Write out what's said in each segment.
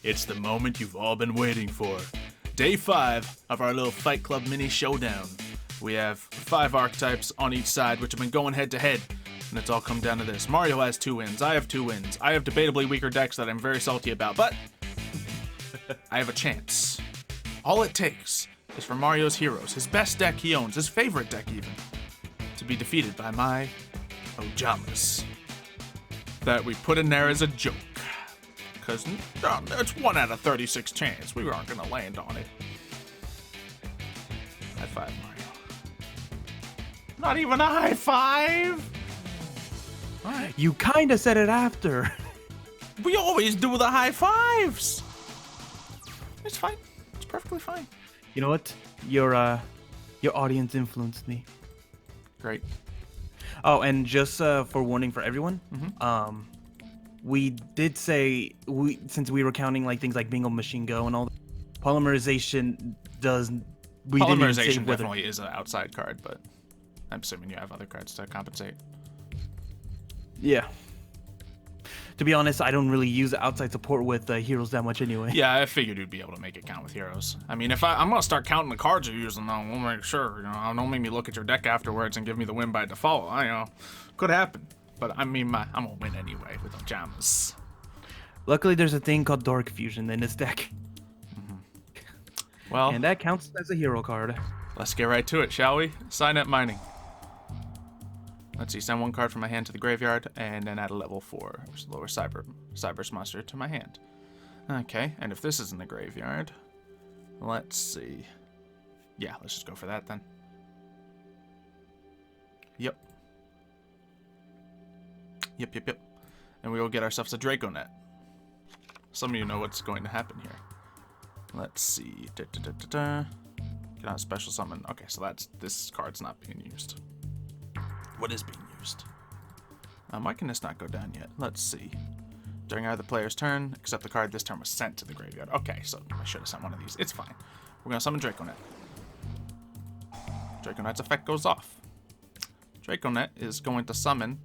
It's the moment you've all been waiting for. Day 5 of our little Fight Club mini showdown. We have 5 archetypes on each side, which have been going head to head. And it's all come down to this. Mario has 2 wins. I have 2 wins. I have debatably weaker decks that I'm very salty about, but I have a chance. All it takes is for Mario's heroes, his best deck he owns, his favorite deck even, to be defeated by my Ojamas. That we put in there as a joke. Because it's 1 out of 36 chance we aren't going to land on it. High five, Mario. Not even a high five? Right. You kind of said it after. We always do the high fives. It's fine. It's perfectly fine. You know what? Your audience influenced me. Great. Oh, and just for warning for everyone, we did say since we were counting like things like Bingo Machine Go and all, polymerization does. Polymerization definitely is an outside card, but I'm assuming you have other cards to compensate. Yeah. To be honest, I don't really use outside support with heroes that much anyway. Yeah, I figured you'd be able to make it count with heroes. I mean, if I'm gonna start counting the cards you're using, though, we'll make sure. Don't make me look at your deck afterwards and give me the win by default. Could happen. But I mean, I'm gonna win anyway with Ojamas. Luckily, there's a thing called Dark Fusion in this deck. Well, and that counts as a hero card. Let's get right to it, shall we? Signet Mining. Let's see, send 1 card from my hand to the graveyard, and then add a level 4 lower Cyber's monster to my hand. Okay, and if this is in the graveyard, let's see. Yeah, let's just go for that then. Yep. And we will get ourselves a Draconet. Some of you know what's going to happen here. Let's see. Get out special summon. Okay, so this card's not being used. What is being used? Why can this not go down yet? Let's see. During either player's turn, except the card this turn was sent to the graveyard. Okay, so I should have sent one of these. It's fine. We're going to summon Draconet. Draconet's effect goes off. Draconet is going to summon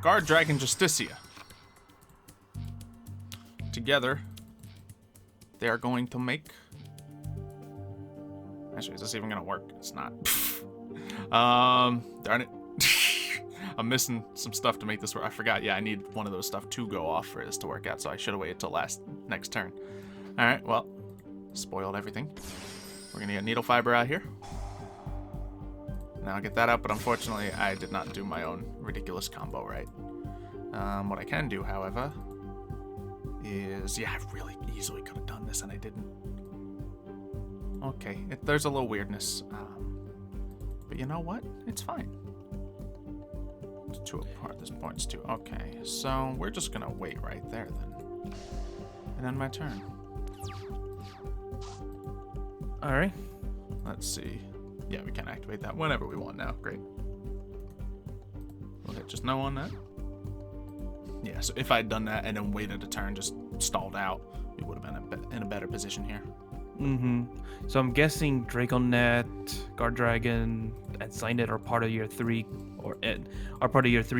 Guard Dragon Justicia. Together, they are going to make... Actually, is this even going to work? It's not. Darn it. I'm missing some stuff to make this work. I forgot. Yeah, I need one of those stuff to go off for this to work out, so I should have waited till next turn. Alright, well, spoiled everything. We're going to get Needle Fiber out here. Now I'll get that out, but unfortunately I did not do my own ridiculous combo right. What I can do, however, is... Yeah, I really easily could have done this, and I didn't. Okay, there's a little weirdness. But you know what? It's fine. It's 2 apart. This point's 2. Okay, so we're just gonna wait right there then. And then my turn. Alright. Let's see. Yeah, we can activate that whenever we want now. Great. We'll hit just no on that. Yeah, so if I'd done that and then waited a turn, just stalled out, we would have been in a better position here. So I'm guessing Draconet, Guard Dragon, and Signet are part of your 3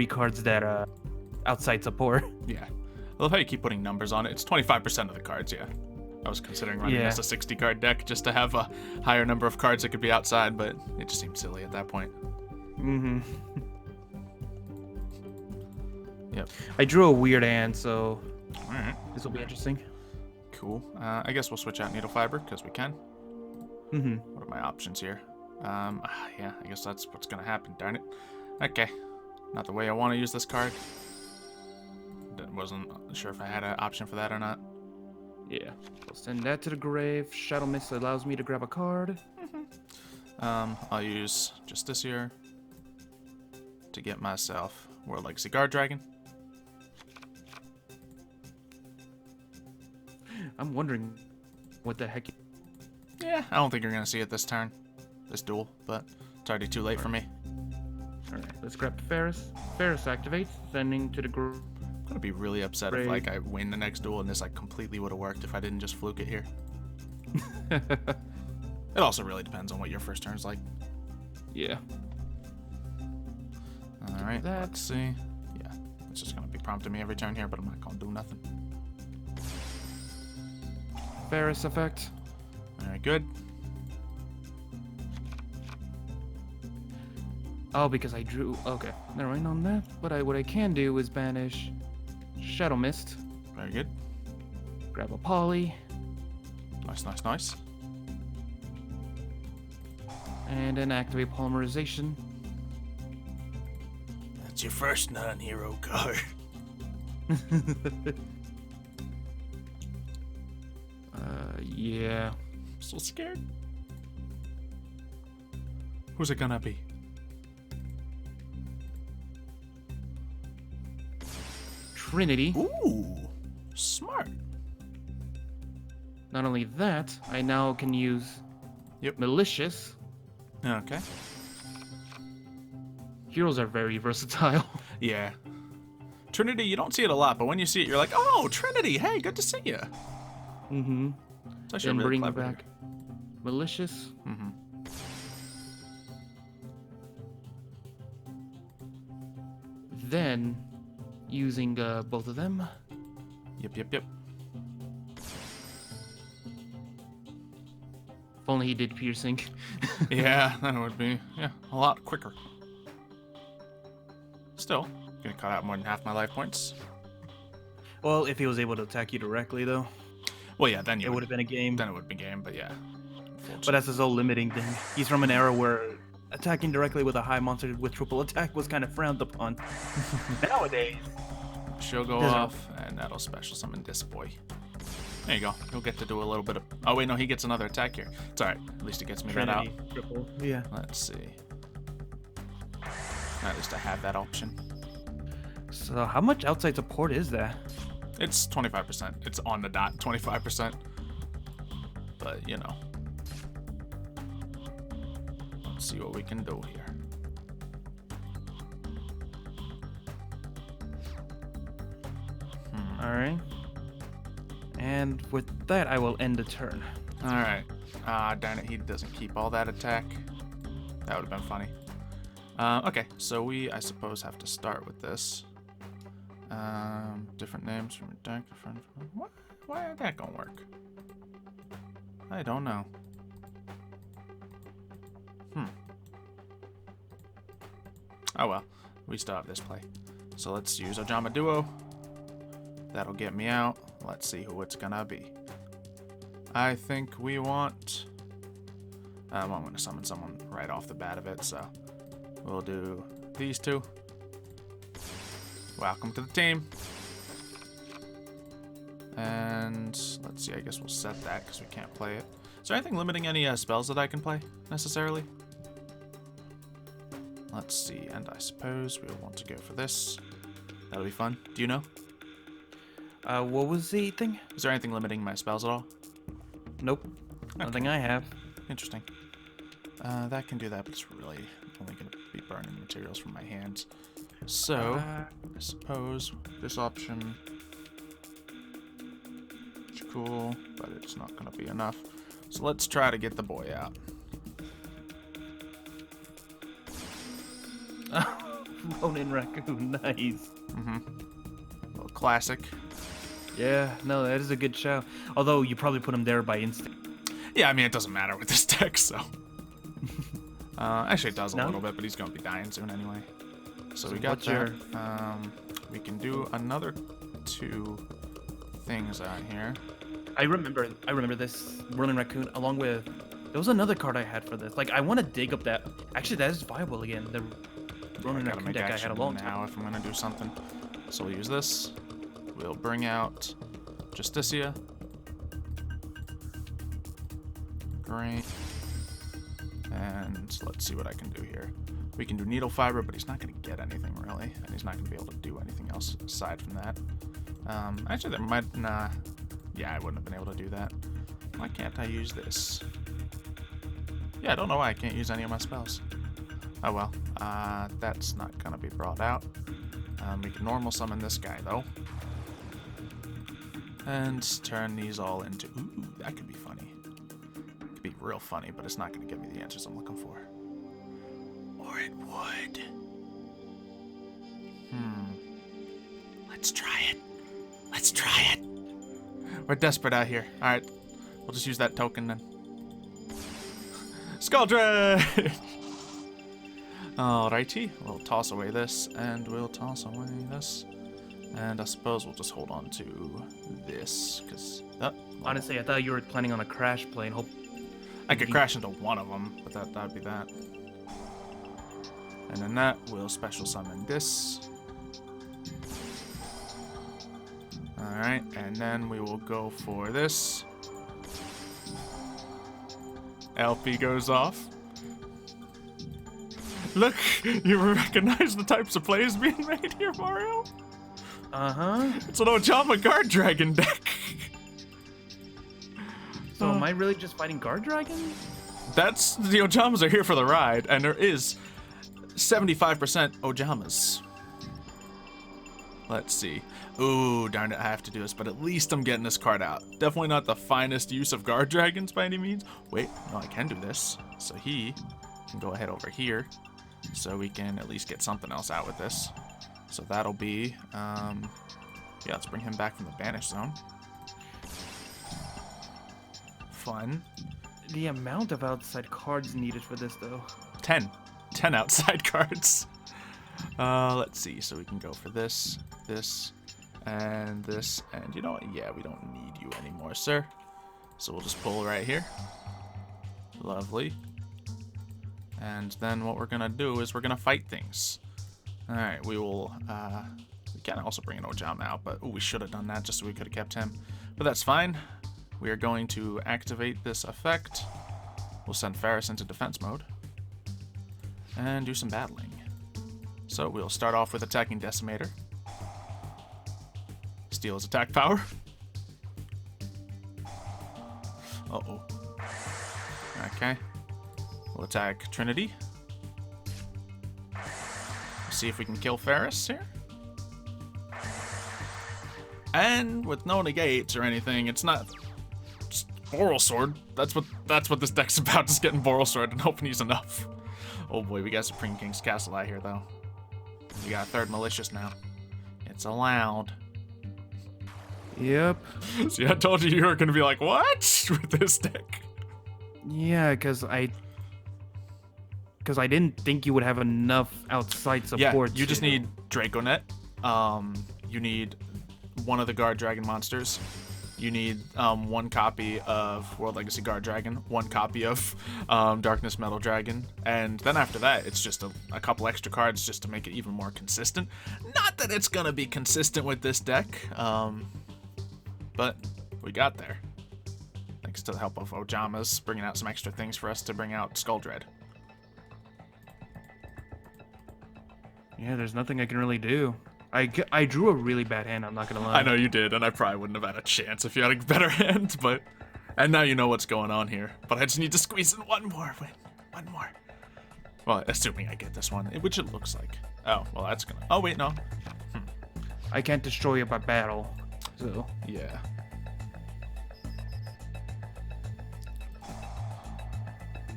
cards that outside support. Yeah. I love how you keep putting numbers on it. It's 25% of the cards, yeah. I was considering running this a 60 card deck just to have a higher number of cards that could be outside, but it just seemed silly at that point. Yep. I drew a weird hand, so Alright. This will be interesting. Cool. I guess we'll switch out Needle Fiber because we can. What are my options here? Yeah, I guess that's what's gonna happen. Darn it. Okay. Not the way I want to use this card. Wasn't sure if I had an option for that or not. Yeah. I'll send that to the grave. Shadow Mist allows me to grab a card. I'll use just this here to get myself World Legacy Guard Dragon. I'm wondering what the heck. Yeah, I don't think you're gonna see it this turn, this duel, but it's already too late for me. Alright, let's grab Ferris. Ferris activates, sending to the group. I'm gonna be really upset if like I win the next duel and this like completely would have worked if I didn't just fluke it here. It also really depends on what your first turn's like. Yeah. Alright, let's see. Yeah, it's just gonna be prompting me every turn here, but I'm not gonna do nothing. Ferris effect. Very good. Oh, because I drew. Okay, never mind on that. But what I can do is banish Shadow Mist. Very good. Grab a Poly. Nice, nice, nice. And then activate Polymerization. That's your first non-hero card. Yeah. I'm so scared. Who's it gonna be? Trinity. Ooh, smart. Not only that, I now can use Malicious. Okay. Heroes are very versatile. Yeah. Trinity, you don't see it a lot, but when you see it, you're like, oh, Trinity, hey, good to see you. Mm-hmm. It's actually Then really bring clever. back Malicious. Mm-hmm. Then, using both of them, Yep, yep, yep. if only he did piercing. Yeah, that would be a lot quicker. Still, gonna cut out more than half my life points. Well, if he was able to attack you directly, though, Well, yeah, then it would have been a game. Then it would be game, but yeah. But that's his whole limiting thing. He's from an era where attacking directly with a high monster with triple attack was kind of frowned upon. Nowadays, She'll go off, and that'll special summon this boy. There you go. He'll get to do a little bit of... Oh, wait, no, he gets another attack here. It's alright. At least it gets me that out. Trinity, triple. Yeah. Let's see. At least I have that option. So how much outside support is that? It's 25%. It's on the dot, 25%. But, you know. Let's see what we can do here. All right. And with that, I will end the turn. Alright. Darn it, he doesn't keep all that attack. That would have been funny. Okay, so we, I suppose, have to start with this. Different names from redacted friend. What? Why ain't that gonna work? I don't know. Oh well, we still have this play. So let's use Ojama Duo. That'll get me out. Let's see who it's gonna be. I think we want... I'm gonna summon someone right off the bat of it, so we'll do these two. Welcome to the team. And let's see, I guess we'll set that because we can't play it. Is there anything limiting any spells that I can play, necessarily? Let's see, and I suppose we'll want to go for this. That'll be fun. Do you know? What was the thing? Is there anything limiting my spells at all? Nope. Nothing I have. Interesting. That can do that, but it's really only going to be burning materials from my hands. So, I suppose this option is cool, but it's not going to be enough. So let's try to get the boy out. Ronin Raccoon, nice. A little classic. Yeah, no, that is a good show. Although you probably put him there by instinct. Yeah, I mean, it doesn't matter with this deck, so. Actually, it does a little bit, but he's going to be dying soon anyway. So we got that. We can do another two things out here. I remember this Ronin Raccoon along with... There was another card I had for this. Like, I want to dig up that... Actually, that is viable again. The Ronin Raccoon deck I had a long time now if I'm going to do something. So we'll use this. We'll bring out Justicia. Great. And let's see what I can do here. We can do Needle Fiber, but he's not going to get anything really, and he's not going to be able to do anything else aside from that. Actually, there might... Nah. Yeah, I wouldn't have been able to do that. Why can't I use this? Yeah, I don't know why I can't use any of my spells. Oh well, that's not going to be brought out. We can normal summon this guy, though. And turn these all into... Ooh, that could be funny. It could be real funny, but it's not going to give me the answers I'm looking for. Or it would. Let's try it. Let's try it. We're desperate out here. Alright. We'll just use that token then. Skull Dread! Alrighty, we'll toss away this, and we'll toss away this. And I suppose we'll just hold on to this, because... Honestly, I thought you were planning on a crash plane. I could crash into one of them, but that'd be that. And then that, we'll special summon this. Alright, and then we will go for this. LP goes off. Look, you recognize the types of plays being made here, Mario? Uh-huh. It's an Ojama Guard Dragon deck. So am I really just fighting guard dragons? That's, the Ojamas are here for the ride, and there is 75% Ojamas. Let's see. Ooh, darn it, I have to do this, but at least I'm getting this card out. Definitely not the finest use of guard dragons by any means. Wait, no, I can do this. So he can go ahead over here, so we can at least get something else out with this. So that'll be, yeah, let's bring him back from the banish zone. Fun. The amount of outside cards needed for this, though. 10 outside cards. Let's see, so we can go for this, and this, and you know what? Yeah, we don't need you anymore, sir. So we'll just pull right here. Lovely. And then what we're gonna do is we're gonna fight things. All right, we will. We can also bring an Ojama out, but we should have done that just so we could have kept him. But that's fine. We are going to activate this effect. We'll send Ferris into defense mode and do some battling. So we'll start off with attacking Decimator. Steal his attack power. Uh-oh. Okay. We'll attack Trinity. See if we can kill Ferris here. And with no negates or anything, it's not just Boral Sword. That's what this deck's about, just getting Boral Sword and hoping he's enough. Oh boy, we got Supreme King's Castle out here though. We got a third Malicious now. It's allowed. Yep. See, I told you were gonna be like, what? With this deck. Yeah, because I didn't think you would have enough outside support. Yeah, you just need Draconet. You need one of the Guard Dragon monsters. You need one copy of World Legacy Guard Dragon, one copy of Darkness Metal Dragon, and then after that, it's just a couple extra cards just to make it even more consistent. Not that it's gonna be consistent with this deck, but we got there. Thanks to the help of Ojamas, bringing out some extra things for us to bring out Skull Dread. Yeah, there's nothing I can really do. I drew a really bad hand, I'm not gonna lie. I know you did, and I probably wouldn't have had a chance if you had a better hand, but... And now you know what's going on here. But I just need to squeeze in one more win. One more. Well, assuming I get this one, which it looks like. Oh, well, that's gonna... Oh, wait, no. I can't destroy it by battle, so... Yeah.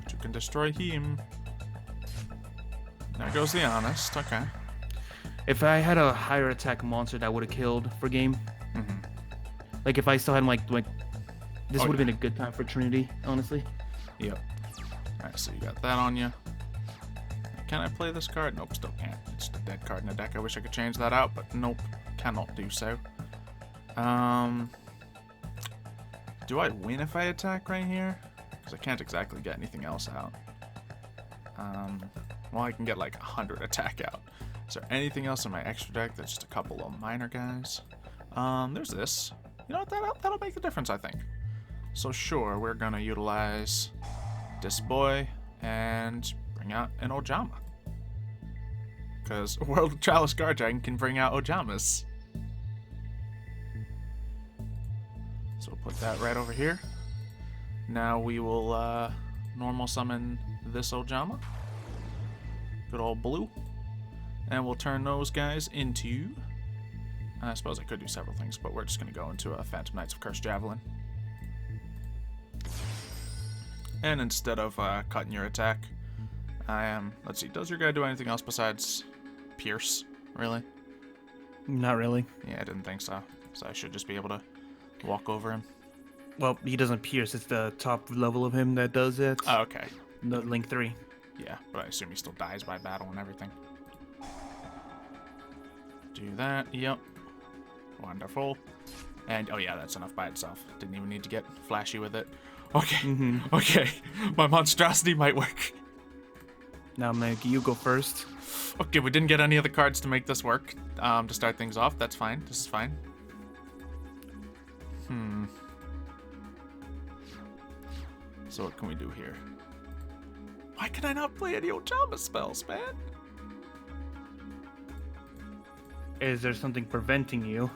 But you can destroy him. There goes the Honest, okay. If I had a higher attack monster that would have killed for game, like if I still had like this would have been a good time for Trinity, honestly. Yep. Alright, so you got that on you. Can I play this card? Nope, still can't. It's the dead card in the deck. I wish I could change that out, but nope, cannot do so. Do I win if I attack right here? Because I can't exactly get anything else out. Well, I can get like 100 attack out. Is there anything else in my extra deck that's just a couple of minor guys? There's this. You know what? That'll make the difference, I think. So sure, we're gonna utilize this boy and bring out an Ojama. Because World Chalice Guard Dragon can bring out Ojamas. So we'll put that right over here. Now we will normal summon this Ojama. Good old blue. And we'll turn those guys into... I suppose I could do several things, but we're just going to go into a Phantom Knights of Cursed Javelin. And instead of cutting your attack, I am... Let's see, does your guy do anything else besides pierce? Really? Not really. Yeah, I didn't think so. So I should just be able to walk over him. Well, he doesn't pierce. It's the top level of him that does it. Oh, okay. The Link 3. Yeah, but I assume he still dies by battle and everything. Do that. Yep. Wonderful. And, oh yeah, that's enough by itself. Didn't even need to get flashy with it. Okay. Okay. My monstrosity might work. Now, Meg, you go first. Okay, we didn't get any of the cards to make this work. To start things off. That's fine. This is fine. So what can we do here? Why can I not play any Ojama spells, man? Is there something preventing you?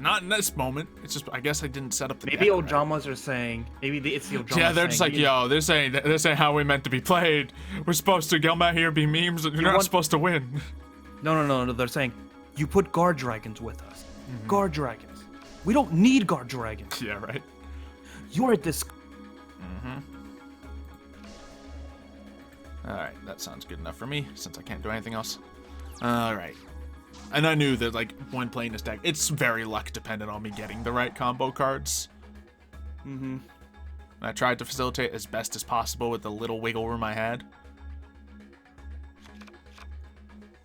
Not in this moment. It's just, I guess I didn't set up the Maybe deck Ojamas are saying. Maybe it's the Ojamas. Yeah, they're just like, yo, this ain't how we meant to be played. We're supposed to come out here and be memes, and you're not supposed to win. No. They're saying, you put guard dragons with us. Guard dragons. We don't need guard dragons. Yeah, right. You're at this. All right, that sounds good enough for me, since I can't do anything else. All right. And I knew that, like, when playing this deck, it's very luck dependent on me getting the right combo cards. I tried to facilitate as best as possible with the little wiggle room I had.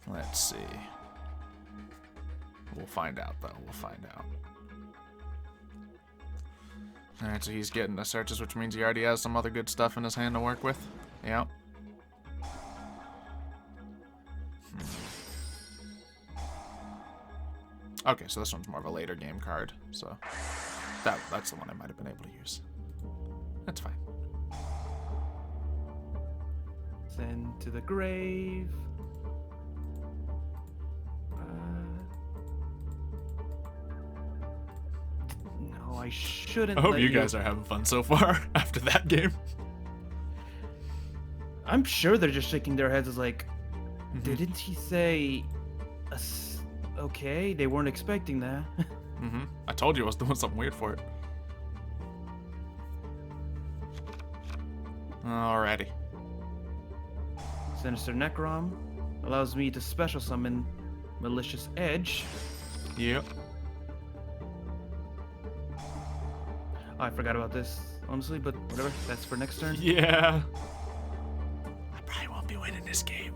Let's see. We'll find out, though. We'll find out. Alright, so he's getting the searches, which means he already has some other good stuff in his hand to work with. Yep. Okay, so this one's more of a later game card, so that's the one I might have been able to use. That's fine. Send to the grave. No, I shouldn't. I hope let you guys are having fun so far after that game. I'm sure they're just shaking their heads as like, didn't he say, okay, they weren't expecting that. I told you I was doing something weird for it. Alrighty. Sinister Necrom allows me to special summon Malicious Edge. Yep. I forgot about this, honestly, but whatever. That's for next turn. Yeah. I probably won't be winning this game.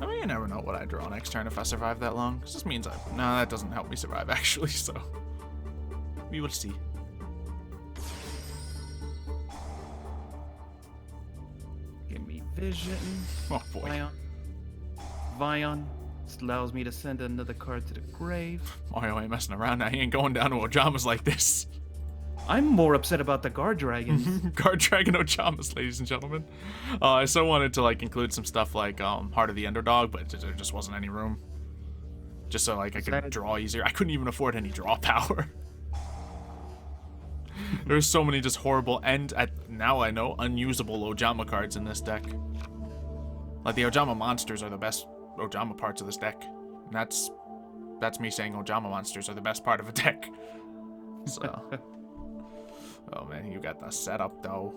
I mean, you never know what I draw next turn if I survive that long. This just means no, that doesn't help me survive, actually, so we will see. Give me Vision. Oh, boy. Vion. This allows me to send another card to the grave. Mario ain't messing around now. He ain't going down to Ojamas like this. I'm more upset about the guard dragons. Guard Dragon Ojamas, ladies and gentlemen. I so wanted to like include some stuff like Heart of the Underdog, but there just wasn't any room. Just so like I could draw easier. I couldn't even afford any draw power. There's so many just horrible and now I know unusable Ojama cards in this deck. Like the Ojama monsters are the best Ojama parts of this deck. And that's me saying Ojama monsters are the best part of a deck. So oh man, you got the setup though.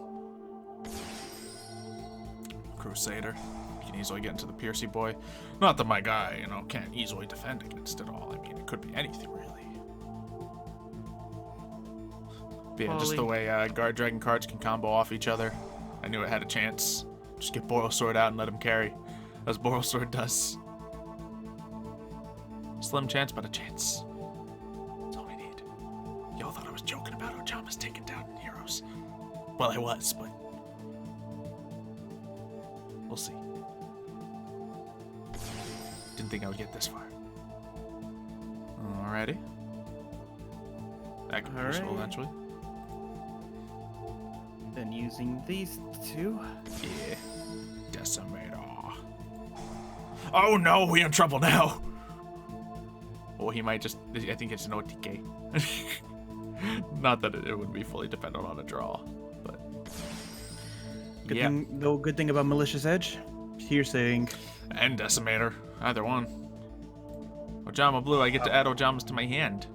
Crusader. You can easily get into the Piercy boy. Not that my guy, can't easily defend against it all. I mean, it could be anything really. But yeah, just the way guard dragon cards can combo off each other. I knew it had a chance. Just get Boral Sword out and let him carry, as Boral Sword does. Slim chance, but a chance. That's all we need. Y'all thought I was joking about Ojamas taking down heroes. Well, I was, but we'll see. Didn't think I would get this far. Alrighty. That could be useful eventually. Then using these two. Yeah. Decimator. Oh no, we in trouble now. Or he might just, I think it's an OTK. Not that it would be fully dependent on a draw, but yeah. Good thing about Malicious Edge, Piercing. And Decimator, either one. Ojama Blue, I get to add Ojamas to my hand.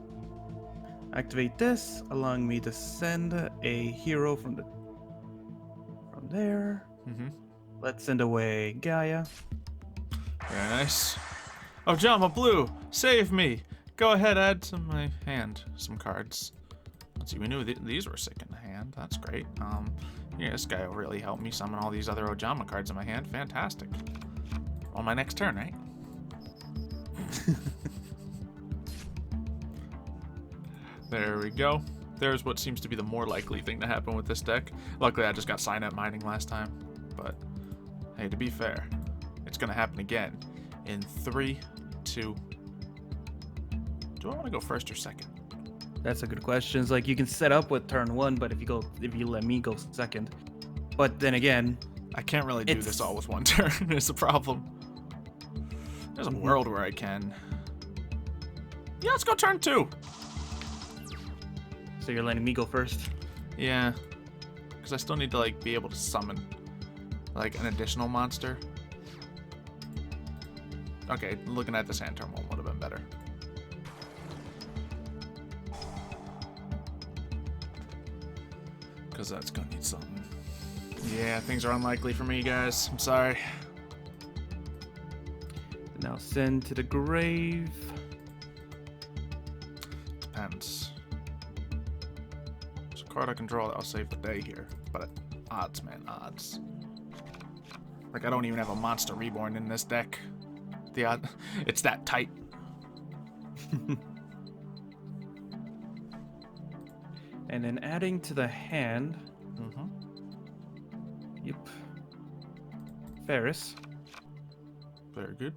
Activate this, allowing me to send a hero from there. Let's send away Gaia. Very nice. Ojama Blue, save me! go ahead, add to my hand some cards. Let's see, we knew these were sick in the hand. That's great. Yeah, this guy will really help me summon all these other Ojama cards in my hand. Fantastic. On my next turn, right? There we go. There's what seems to be the more likely thing to happen with this deck. Luckily, I just got Signet mining last time. But, hey, to be fair, it's going to happen again in 3, 2... Do I want to go first or second? That's a good question. It's like you can set up with turn 1, but if you let me go second. But then again, I can't really do this all with one turn. It's a problem. There's a world where I can. Yeah, let's go turn 2. So you're letting me go first? Yeah, because I still need to like be able to summon like an additional monster. Okay, looking at this hand, turn 1 would have been better. Because that's gonna need something. Yeah, things are unlikely for me, guys. I'm sorry. Now send to the grave. Depends. There's a card I can draw that'll save the day here. But odds, man, odds. Like, I don't even have a Monster Reborn in this deck. The odd, it's that tight. And then adding to the hand. Yep. Ferris. Very good.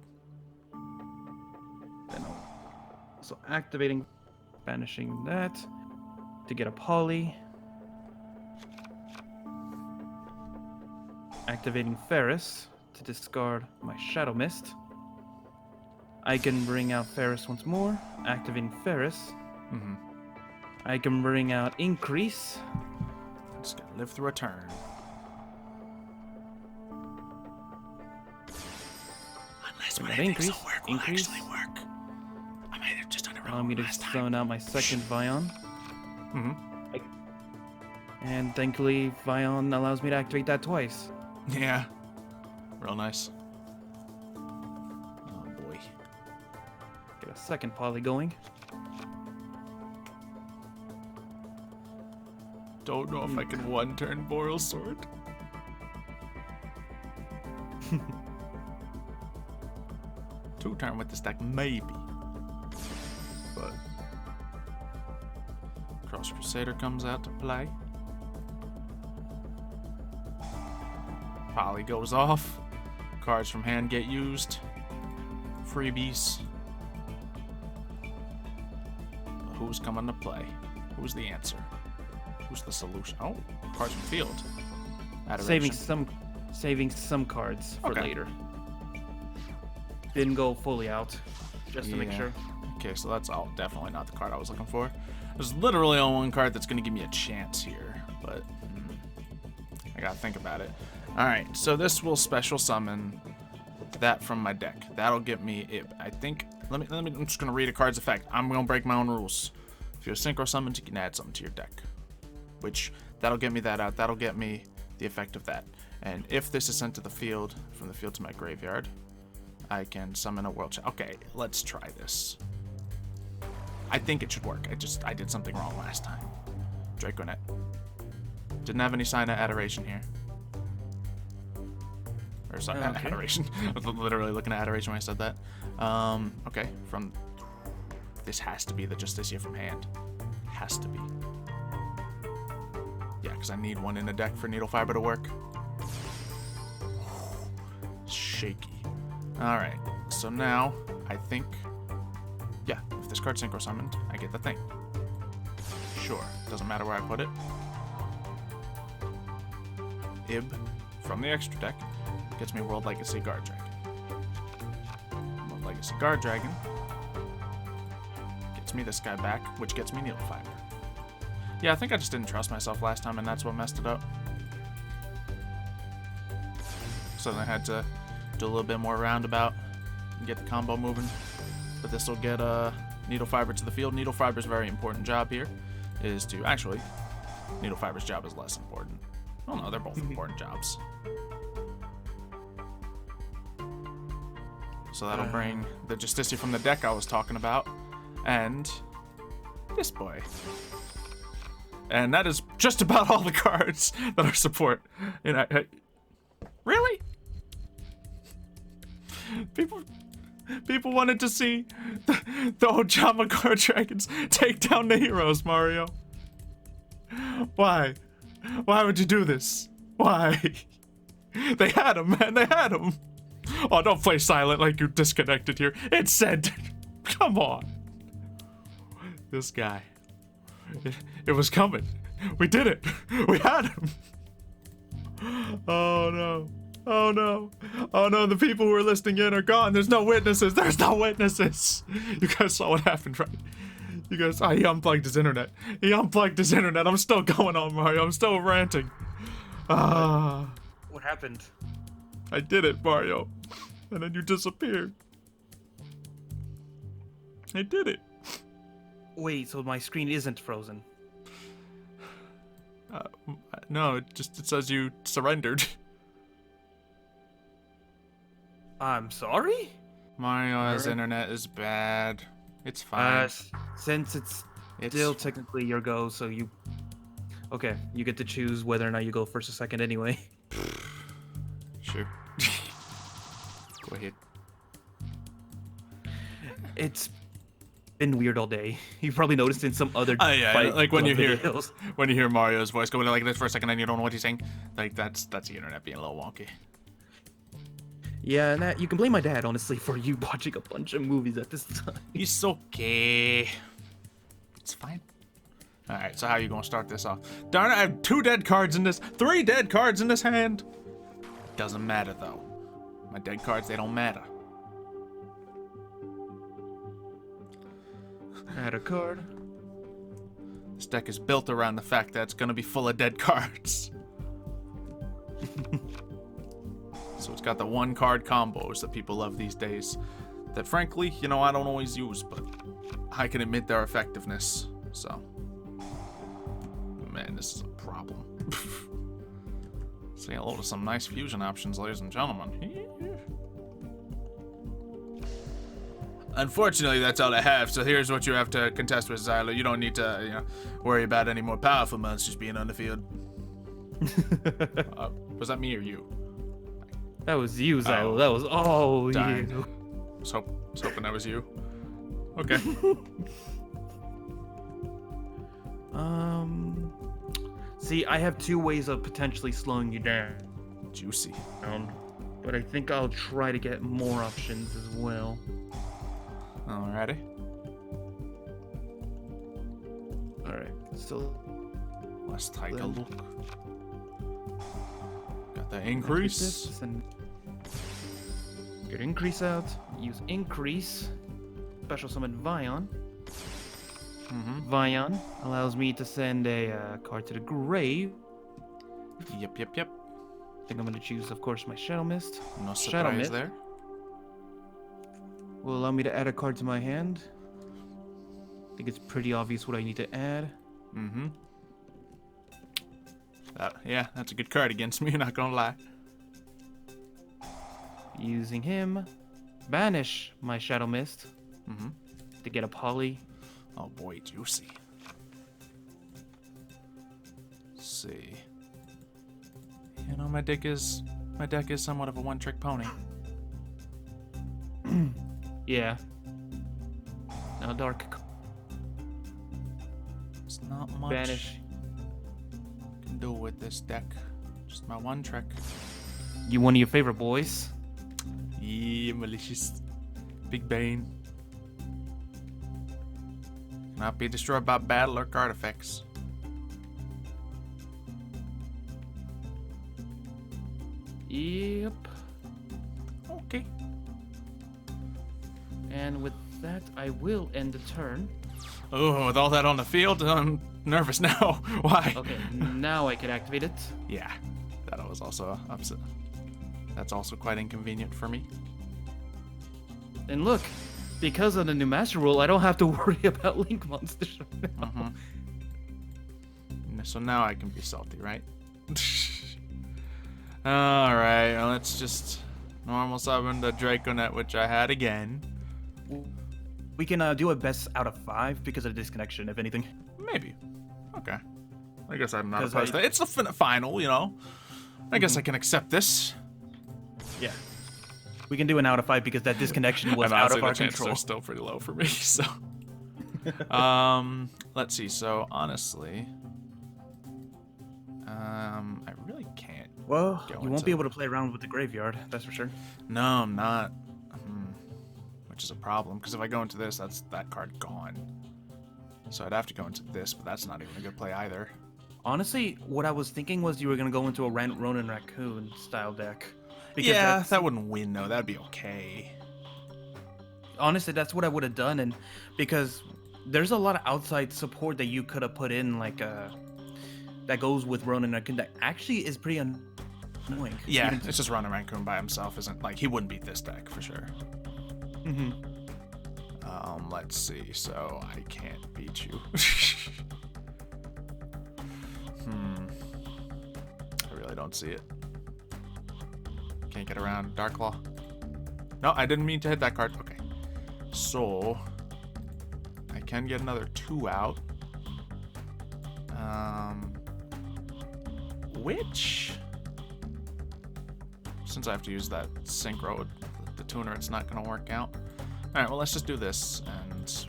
Then so activating, banishing that to get a poly. Activating Ferris to discard my Shadow Mist. I can bring out Ferris once more. Activating Ferris. I can bring out Increase. Just gotta live through a turn. Unless what I think will work will actually work. I might have just done it wrong. Allow me to summon out my second Vion. And thankfully, Vion allows me to activate that twice. Yeah. Real nice. Oh boy. Get a second poly going. Don't know if I can one-turn Boreal Sword. Two-turn with this deck, maybe. But Cross Crusader comes out to play. Poly goes off. Cards from hand get used. Freebies. Who's coming to play? Who's the answer? Who's the solution? Oh, cards from field. Adoration. Saving some cards for later. Didn't go fully out, just to make sure. Okay, so that's definitely not the card I was looking for. There's literally only one card that's going to give me a chance here, but I gotta think about it. All right, so this will special summon that from my deck. That'll get me Ib. I think. Let me. I'm just gonna read a card's effect. I'm gonna break my own rules. If you're synchro summoned, you can add something to your deck. Which, that'll get me that out. That'll get me the effect of that. And if this is sent to the field, from the field to my graveyard, I can summon a world champ. Okay, let's try this. I think it should work. I did something wrong last time. Draconet. Didn't have any sign of adoration here. Or sorry, adoration. I was literally looking at adoration when I said that. Okay, this has to be the Justiciar from hand. Has to be. Yeah, because I need one in the deck for Needle Fiber to work. Shaky. Alright, so now, I think... Yeah, if this card's synchro summoned, I get the thing. Sure, doesn't matter where I put it. Ib, from the extra deck, gets me World Legacy Guard Dragon. World Legacy Guard Dragon gets me this guy back, which gets me Needle Fiber. Yeah, I think I just didn't trust myself last time, and that's what messed it up. So then I had to do a little bit more roundabout and get the combo moving. But this will get Needle Fiber to the field. Needle Fiber's very important job here is to... Actually, Needle Fiber's job is less important. Well, no, they're both important jobs. So that'll bring the Justiciar from the deck I was talking about. and this boy. And that is just about all the cards that are support. And really? People wanted to see the Ojama Guard Dragons take down the heroes, Mario. Why? Why would you do this? Why? They had him, man. They had him. Oh, don't play silent like you're disconnected here. It said, come on. This guy. It was coming. We did it. We had him. Oh, no. Oh, no. Oh, no. The people who are listening in are gone. There's no witnesses. There's no witnesses. You guys saw what happened, right? You guys, he unplugged his internet. He unplugged his internet. I'm still going on, Mario. I'm still ranting. What happened? I did it, Mario. And then you disappeared. I did it. Wait, so my screen isn't frozen? No, it says you surrendered. I'm sorry? Mario's internet is bad. It's fine. Since it's still technically your go, so you... Okay, you get to choose whether or not you go first or second anyway. Sure. Go ahead. It's been weird all day. You've probably noticed in some other yeah, like when you videos. hear Mario's voice going like this for a second and you don't know what he's saying. Like that's the internet being a little wonky. Yeah, and that you can blame my dad, honestly, for you watching a bunch of movies at this time. It's okay. It's fine. Alright, so how are you gonna start this off? Darn it, I have 3 dead cards in this hand. Doesn't matter though. My dead cards, they don't matter. Add a card. This deck is built around the fact that it's gonna be full of dead cards. So it's got the 1-card combos that people love these days. That frankly, I don't always use, but I can admit their effectiveness. So, man, this is a problem. Say hello to some nice fusion options, ladies and gentlemen. Unfortunately, that's all I have, so here's what you have to contest with Xylo. You don't need to, worry about any more powerful monsters being on the field. Was that me or you? That was you, Xylo. Oh, that was all darn. you. I was hoping that was you. Okay. See, I have 2 ways of potentially slowing you down. Juicy. But I think I'll try to get more options as well. Alrighty. Alright, so Let's take a look. Got the increase. And get increase out. Use increase. Special summon Vion. Vion allows me to send a card to the grave. Yep. I think I'm going to choose, of course, my Shadow Mist. No Shadow surprise Mist there. will allow me to add a card to my hand. I think it's pretty obvious what I need to add. Yeah, that's a good card against me, not gonna lie. Using him, banish my Shadow Mist to get a poly. Oh boy, juicy. Let's see. My deck is somewhat of a one-trick pony. Yeah. Now dark. It's not much Banish. I can do with this deck. Just my one trick. You one of your favorite boys? Yeah, malicious. Big Bane. Cannot be destroyed by battle or card effects. Yep. Okay. And with that, I will end the turn. Oh, with all that on the field, I'm nervous now. Why? Okay, now I can activate it. Yeah, that was also upset. That's also quite inconvenient for me. And look, because of the new master rule, I don't have to worry about link monsters right now. So now I can be salty, right? Alright, well, let's just normal summon the Draconet, which I had again. We can do a best out of 5 because of the disconnection, if anything. Maybe. Okay. I guess I'm not 'Cause opposed to it. It's the final, you know. I guess Mhm. I can accept this. Yeah. We can do an out of 5 because that disconnection was And out honestly, of our the chances control. are still pretty low for me, so. Let's see. So, honestly, I really can't. Well, go you won't into- be able to play around with the graveyard, that's for sure. No, I'm not. Which is a problem, because if I go into this, that's that card gone. So I'd have to go into this, but that's not even a good play either. Honestly, what I was thinking was you were going to go into a Ronin Raccoon style deck. Because Yeah, that's- that wouldn't win, though. That'd be okay. honestly, that's what I would have done, and because there's a lot of outside support that you could have put in, like that goes with Ronin Raccoon that actually is pretty annoying. Yeah, Even- it's just Running Raccoon by himself isn't, like, he wouldn't beat this deck for sure. Mhm. Let's see. So I can't beat you. I really don't see it. Can't get around Darklaw. No, I didn't mean to hit that card. Okay. So I can get another 2 out. Which, since I have to use that synchro with the tuner, it's not going to work out. Alright, well, let's just do this and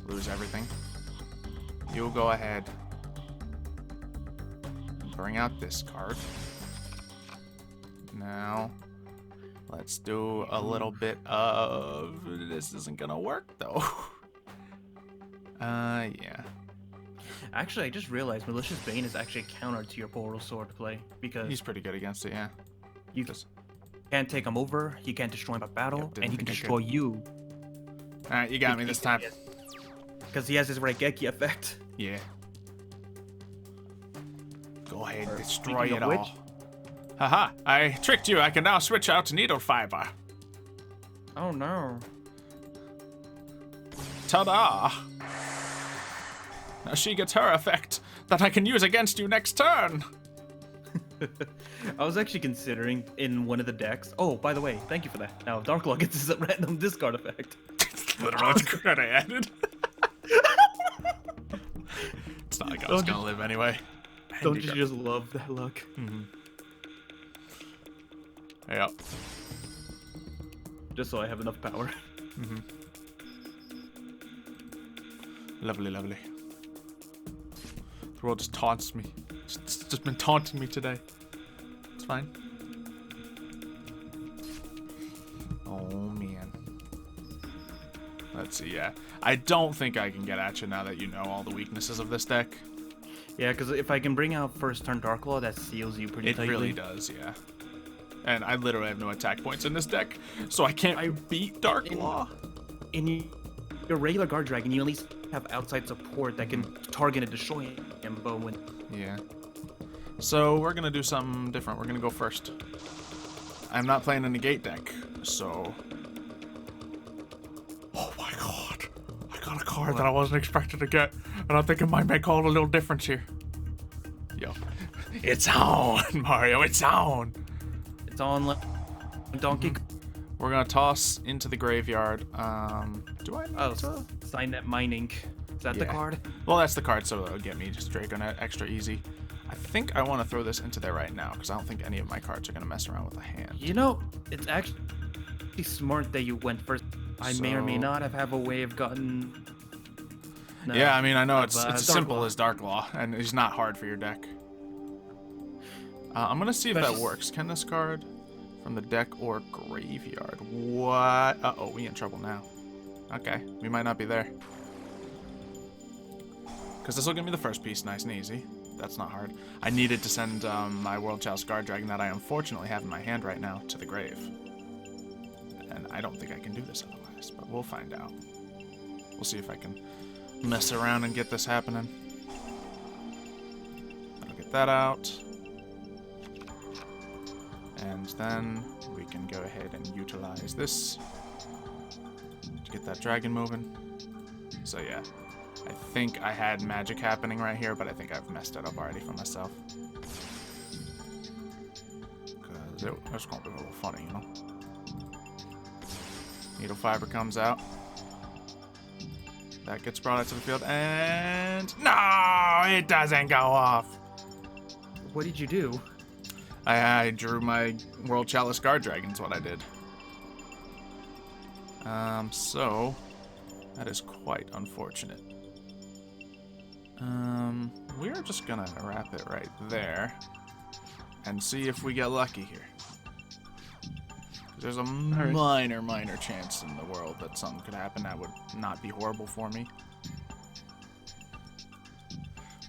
lose everything. You'll go ahead and bring out this card. Now, let's do a little bit of... This isn't gonna work, though. Yeah. Actually, I just realized Malicious Bane is actually a counter to your Portal Sword play because He's pretty good against it, yeah. you can't take him over, he can't destroy him by battle, Yep, didn't and he can think I destroy you. Alright, you got me this time. Because he has his Raigeki effect. Yeah. Go ahead, Or destroy speaking it of all. which- Haha, I tricked you. I can now switch out to needle fiber. Oh no. Ta-da! Now she gets her effect that I can use against you next turn. I was actually considering in one of the decks. Oh, by the way, thank you for that. Now Darklaw gets his random discard effect. Literally, it's good I added. It's not like I was Don't gonna live anyway. Don't you just love that luck? Yep. Just so I have enough power. Lovely, lovely. The world just taunts me. It's just been taunting me today. It's fine. Oh, man. Let's see, yeah. I don't think I can get at you now that you know all the weaknesses of this deck. Yeah, because if I can bring out first turn Darklaw, that seals you pretty It tightly. really does, yeah. And I literally have no attack points in this deck, so I can't beat Darklaw. In your regular guard dragon, you at least have outside support that can target and destroy him, but when... Yeah. So we're gonna do something different. We're gonna go first. I'm not playing a negate deck, so... Oh my god. I got a card that I wasn't expecting to get, and I think it might make all the little difference here. Yo. It's on, Mario, it's on! It's on like Donkey... We're gonna toss into the graveyard. Do I Oh, need to? sign that mining. Is that the Yeah. card? Well, that's the card, so it'll get me just Dragonet extra easy. I think I want to throw this into there right now, because I don't think any of my cards are going to mess around with a hand. You know, it's actually smart that you went first. I may or may So- not have a way of gotten... No, Yeah, I mean, I know of, it's uh, as simple Darklaw. as Darklaw, and it's not hard for your deck. I'm going to see if that Especially- works. Can this card from the deck or graveyard? What? Uh-oh, we in trouble now. Okay, we might not be there. Because this will give me the first piece nice and easy. That's not hard. I needed to send my World Child Scar Dragon that I unfortunately have in my hand right now to the grave. And I don't think I can do this otherwise, but we'll find out. We'll see if I can mess around and get this happening. I'll get that out. And then we can go ahead and utilize this to get that dragon moving. So yeah, I think I had magic happening right here, but I think I've messed it up already for myself. Because it's going to be a little funny, you know? Needle fiber comes out. That gets brought out to the field, and no, it doesn't go off. What did you do? I drew my World Chalice Guard Dragon's what I did. So that is quite unfortunate. We're just gonna wrap it right there and see if we get lucky here. There's a minor chance in the world that something could happen that would not be horrible for me.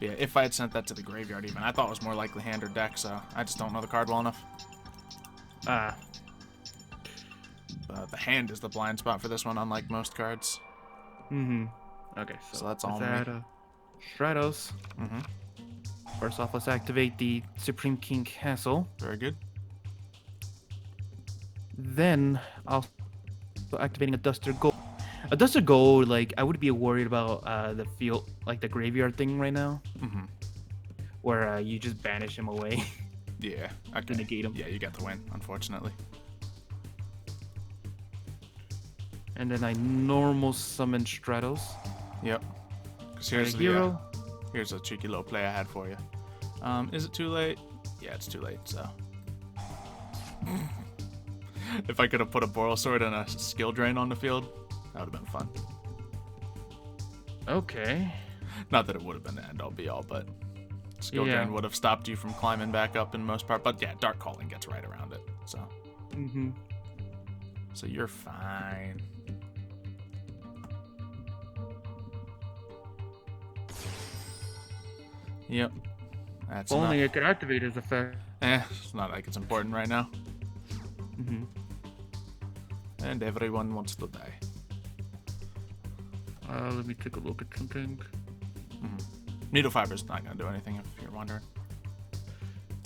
Yeah, if I had sent that to the graveyard even, I thought it was more likely hand or deck, so I just don't know the card well enough. The hand is the blind spot for this one, unlike most cards. Okay, So that's all let's me. add Stratos. First off, let's activate the Supreme King Castle. Very good. Then I'll activating a Duster Gold. A Duster Gold, like I would be worried about the field, like the graveyard thing right now, where you just banish him away. Yeah, I to negate him. Yeah, you got the win, unfortunately. And then I normal summon Stratos. Yep. Because Here's hero. Here's a cheeky little play I had for you. Is it too late? Yeah, it's too late, so. If I could have put a Boral Sword and a skill drain on the field, that would have been fun. Okay. Not that it would have been the end all be all, but skill drain would have stopped you from climbing back up in most part. But yeah, Dark Calling gets right around it, so. So you're fine. Yep. That's If only enough. I could activate his effect. It's not like it's important right now. And everyone wants to die. Let me take a look at something. Needle Fiber's not going to do anything if you're wondering.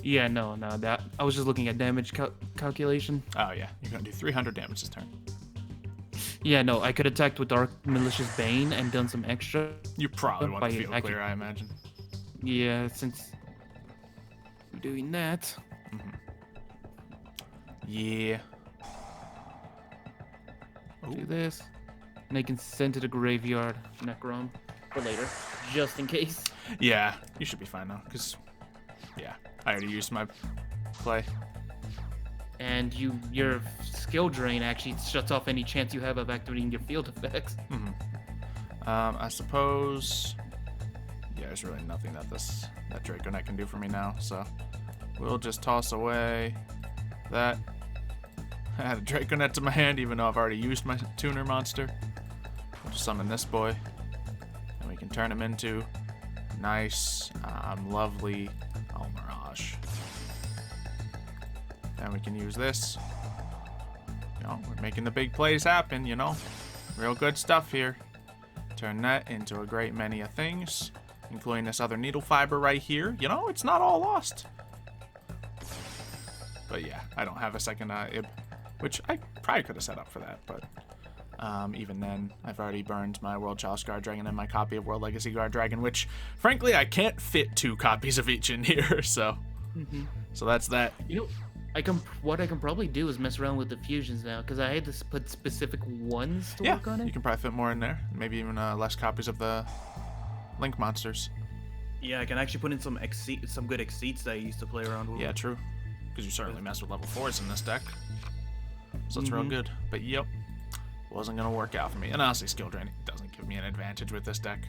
Yeah, no, that I was just looking at damage calculation. Oh yeah, you're going to do 300 damage this turn. Yeah, no, I could attack with Dark Malicious Bane and done some extra. You probably want By the field clear, I imagine. Yeah, since we're doing that. Yeah. Do this. And I can send to the graveyard Necrom for later, just in case. Yeah, you should be fine though, because, yeah, I already used my play. And your skill drain actually shuts off any chance you have of activating your field effects. I suppose, yeah, there's really nothing that that Draconet can do for me now, so we'll just toss away that. I had a Draconet to my hand, even though I've already used my tuner monster. We'll just summon this boy, and we can turn him into nice, lovely Mirage. Then we can use this. You know, we're making the big plays happen, you know. Real good stuff here. Turn that into a great many of things, including this other needle fiber right here. You know, it's not all lost. But yeah, I don't have a second Ib, which I probably could have set up for that, but even then, I've already burned my World Chalice Guard Dragon and my copy of World Legacy Guard Dragon, which, frankly, I can't fit 2 copies of each in here, so. So that's that. You know, what I can probably do is mess around with the fusions now, because I had to put specific ones to work on it. You can probably fit more in there. Maybe even less copies of the Link monsters. Yeah, I can actually put in some good Exceeds that I used to play around with. Yeah, true. Because you certainly mess with level 4s in this deck. So it's real good. But yep, wasn't going to work out for me. And honestly, Skill Drain doesn't give me an advantage with this deck.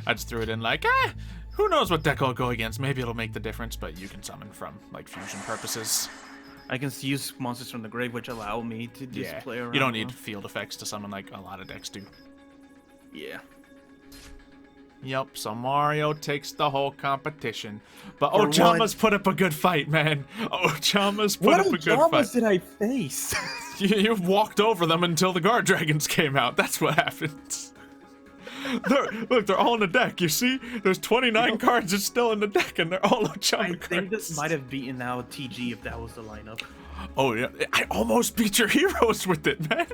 I just threw it in like, who knows what deck I'll go against. Maybe it'll make the difference, but you can summon from, like, fusion purposes. I can use monsters from the grave, which allow me to just play around. You don't need field effects to summon like a lot of decks do. Yeah. Yep, so Mario takes the whole competition. But Ojama's put up a good fight, man. Ojama's put up a good fight. What Ojamas did I face? You walked over them until the guard dragons came out. That's what happens. Look, they're all in the deck. You see? There's 29 cards that's still in the deck, and they're all Ojama I cards. think this might have beaten out TG if that was the lineup. Oh, yeah. I almost beat your heroes with it, man.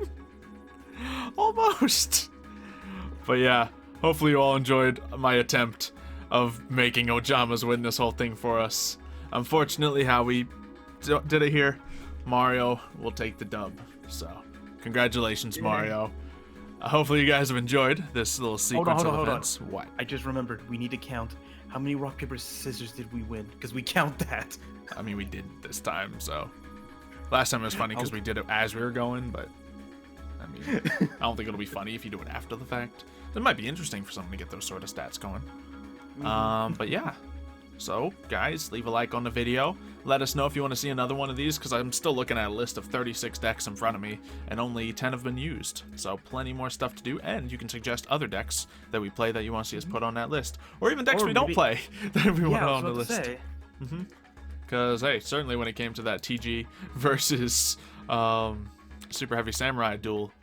Almost. But yeah, hopefully you all enjoyed my attempt of making Ojamas win this whole thing for us. Unfortunately, how we did it here, Mario will take the dub. So, congratulations, Mario. hopefully you guys have enjoyed this little sequence of hold on. events. What? I just remembered. We need to count how many rock, paper, scissors did we win? Because we count that. I mean, we did this time, so. Last time it was funny because we did it as we were going, but I mean, I don't think it'll be funny if you do it after the fact. It might be interesting for someone to get those sort of stats going. But yeah. So, guys, leave a like on the video. Let us know if you want to see another one of these, because I'm still looking at a list of 36 decks in front of me, and only 10 have been used. So, plenty more stuff to do, and you can suggest other decks that we play that you want to see us put on that list. Or even decks we don't play that we want on the list. Because, hey, certainly when it came to that TG versus Super Heavy Samurai duel,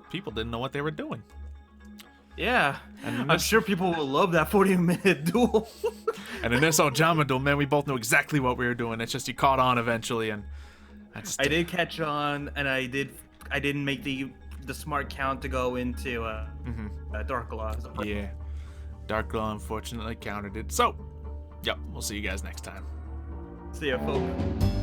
people didn't know what they were doing. Yeah, and I'm sure people will love that 40-minute duel. And in this Ojama duel, man, we both knew exactly what we were doing. It's just you caught on eventually, and I did catch on, and I didn't make the smart count to go into Dark Law. So. Yeah, Dark Law unfortunately countered it. So, yep, we'll see you guys next time. See ya, folks.